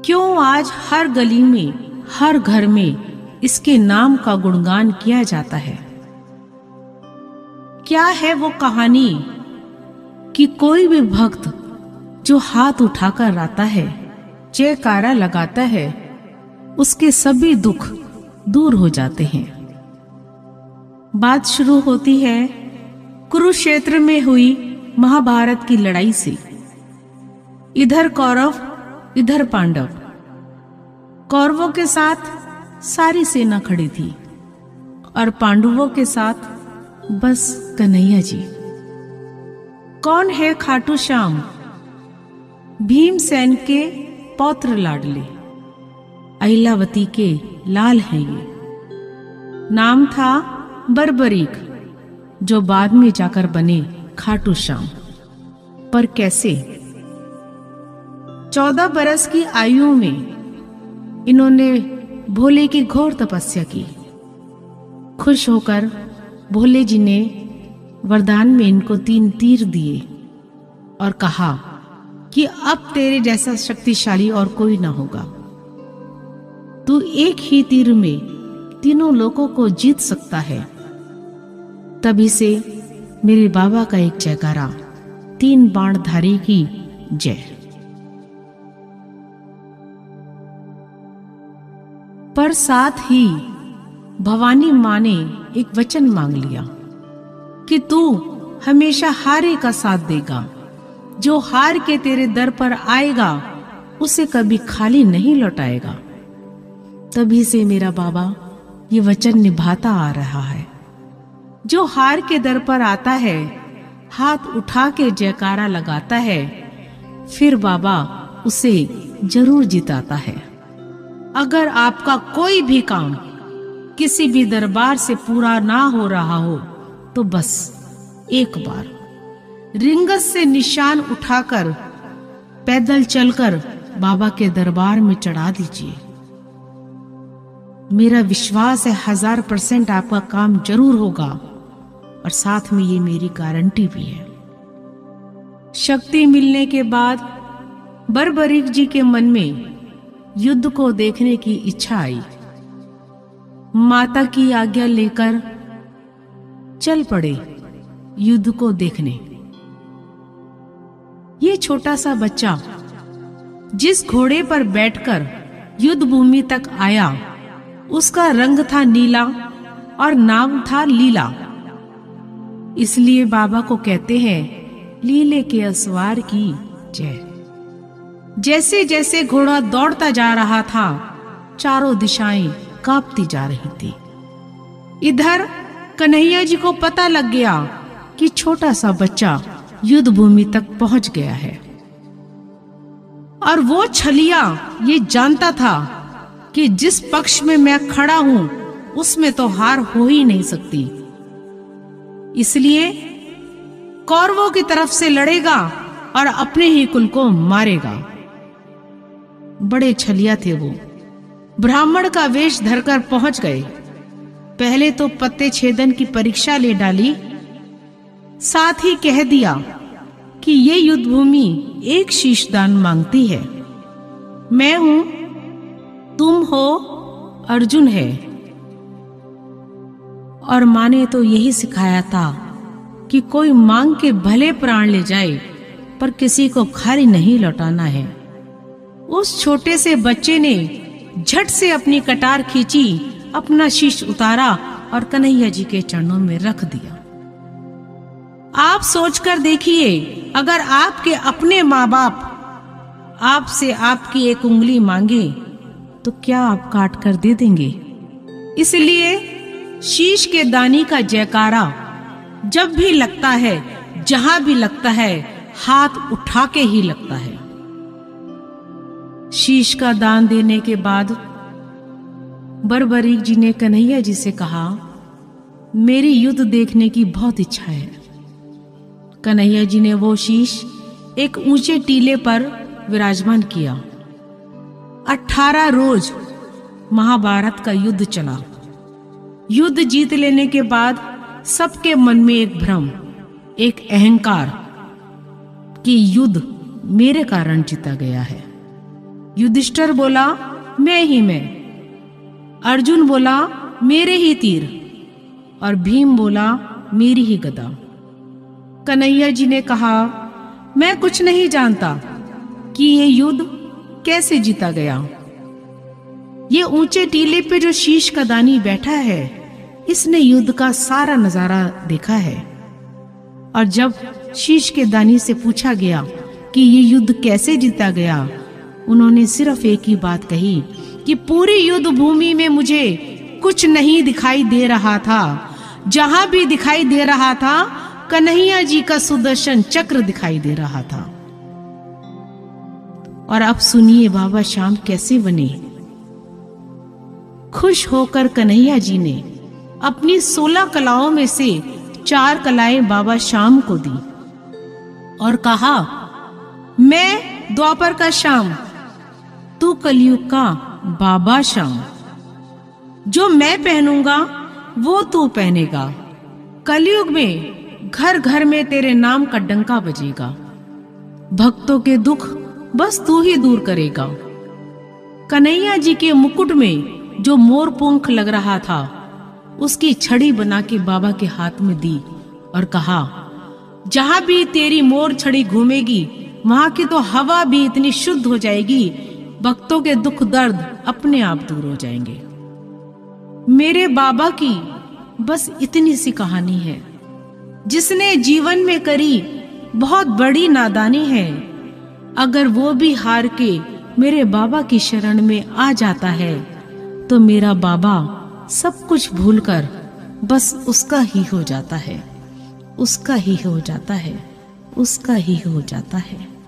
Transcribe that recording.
क्यों आज हर गली में, हर घर में इसके नाम का गुणगान किया जाता है? क्या है वो कहानी कि कोई भी भक्त जो हाथ उठाकर आता है, जयकारा लगाता है, उसके सभी दुख दूर हो जाते हैं। बात शुरू होती है कुरुक्षेत्र में हुई महाभारत की लड़ाई से। इधर कौरव, इधर पांडव। कौरवों के साथ सारी सेना खड़ी थी और पांडवों के साथ बस कन्हैया जी। कौन है खाटू श्याम? भीमसेन के पौत्र लाडले, अहिलावती के लाल हैं ये। नाम था बर्बरीक, जो बाद में जाकर बने खाटू श्याम। पर कैसे? 14 बरस की आयु में इन्होंने भोले की घोर तपस्या की। खुश होकर भोले जी ने वरदान में इनको 3 तीर दिए और कहा कि अब तेरे जैसा शक्तिशाली और कोई ना होगा। तू एक ही तीर में तीनों लोगों को जीत सकता है। तभी से मेरे बाबा का एक जयकारा, 3 बाणधारी की जय। पर साथ ही भवानी मां ने एक वचन मांग लिया कि तू हमेशा हारे का साथ देगा। जो हार के तेरे दर पर आएगा उसे कभी खाली नहीं लौटाएगा। तभी से मेरा बाबा ये वचन निभाता आ रहा है। जो हार के दर पर आता है, हाथ उठा के जयकारा लगाता है, फिर बाबा उसे जरूर जिताता है। अगर आपका कोई भी काम किसी भी दरबार से पूरा ना हो रहा हो तो बस एक बार रिंगस से निशान उठाकर पैदल चलकर बाबा के दरबार में चढ़ा दीजिए। मेरा विश्वास है 1000% आपका काम जरूर होगा और साथ में ये मेरी गारंटी भी है। शक्ति मिलने के बाद बर्बरीक जी के मन में युद्ध को देखने की इच्छा आई। माता की आज्ञा लेकर चल पड़े युद्ध को देखने। ये छोटा सा बच्चा जिस घोड़े पर बैठकर युद्ध भूमि तक आया, उसका रंग था नीला और नाम था लीला। इसलिए बाबा को कहते हैं लीले के असवार की जय। जैसे जैसे घोड़ा दौड़ता जा रहा था, चारों दिशाएं कांपती जा रही थी। इधर कन्हैया जी को पता लग गया कि छोटा सा बच्चा युद्ध भूमि तक पहुंच गया है। और वो छलिया ये जानता था कि जिस पक्ष में मैं खड़ा हूं उसमें तो हार हो ही नहीं सकती। इसलिए कौरवों की तरफ से लड़ेगा और अपने ही कुल को मारेगा। बड़े छलिया थे वो। ब्राह्मण का वेश धरकर पहुंच गए। पहले तो पत्ते छेदन की परीक्षा ले डाली, साथ ही कह दिया कि ये युद्ध भूमि एक शीशदान मांगती है। मैं हूं, तुम हो, अर्जुन है। और मां ने तो यही सिखाया था कि कोई मांग के भले प्राण ले जाए पर किसी को खाली नहीं लौटाना है। उस छोटे से बच्चे ने झट से अपनी कटार खींची, अपना शीश उतारा और कन्हैया जी के चरणों में रख दिया। आप सोचकर देखिए, अगर आपके अपने माँ बाप आपसे आपकी एक उंगली मांगे तो क्या आप काट कर दे देंगे? इसलिए शीश के दानी का जयकारा जब भी लगता है, जहां भी लगता है, हाथ उठा के ही लगता है। शीश का दान देने के बाद बर्बरीक जी ने कन्हैया जी से कहा, मेरी युद्ध देखने की बहुत इच्छा है। कन्हैया जी ने वो शीश एक ऊंचे टीले पर विराजमान किया। 18 रोज महाभारत का युद्ध चला। युद्ध जीत लेने के बाद सबके मन में एक भ्रम, एक अहंकार कि युद्ध मेरे कारण जीता गया है। युधिष्ठिर बोला, मैं ही मैं। अर्जुन बोला, मेरे ही तीर। और भीम बोला, मेरी ही गदा। कन्हैया जी ने कहा, मैं कुछ नहीं जानता कि ये युद्ध कैसे जीता गया। ये ऊंचे टीले पे जो शीश का दानी बैठा है, इसने युद्ध का सारा नजारा देखा है। और जब शीश के दानी से पूछा गया कि ये युद्ध कैसे जीता गया, उन्होंने सिर्फ एक ही बात कही कि पूरी युद्ध भूमि में मुझे कुछ नहीं दिखाई दे रहा था। जहां भी दिखाई दे रहा था, कन्हैया जी का सुदर्शन चक्र दिखाई दे रहा था। और अब सुनिए बाबा श्याम कैसे बने। खुश होकर कन्हैया जी ने अपनी 16 कलाओं में से 4 कलाएं बाबा श्याम को दी और कहा, मैं द्वापर का श्याम, तू कलयुग का बाबा श्याम। जो मैं पहनूंगा वो तू पहनेगा। कलयुग में घर घर में तेरे नाम का डंका बजेगा। भक्तों के दुख बस तू ही दूर करेगा। कन्हैया जी के मुकुट में जो मोर पंख लग रहा था, उसकी छड़ी बना के बाबा के हाथ में दी और कहा, जहां भी तेरी मोर छड़ी घूमेगी, वहां की तो हवा भी इतनी शुद्ध हो जाएगी, भक्तों के दुख दर्द अपने आप दूर हो जाएंगे। मेरे बाबा की बस इतनी सी कहानी है, जिसने जीवन में करी बहुत बड़ी नादानी है। अगर वो भी हार के मेरे बाबा की शरण में आ जाता है, तो मेरा बाबा सब कुछ भूलकर बस उसका ही हो जाता है, उसका ही हो जाता है, उसका ही हो जाता है।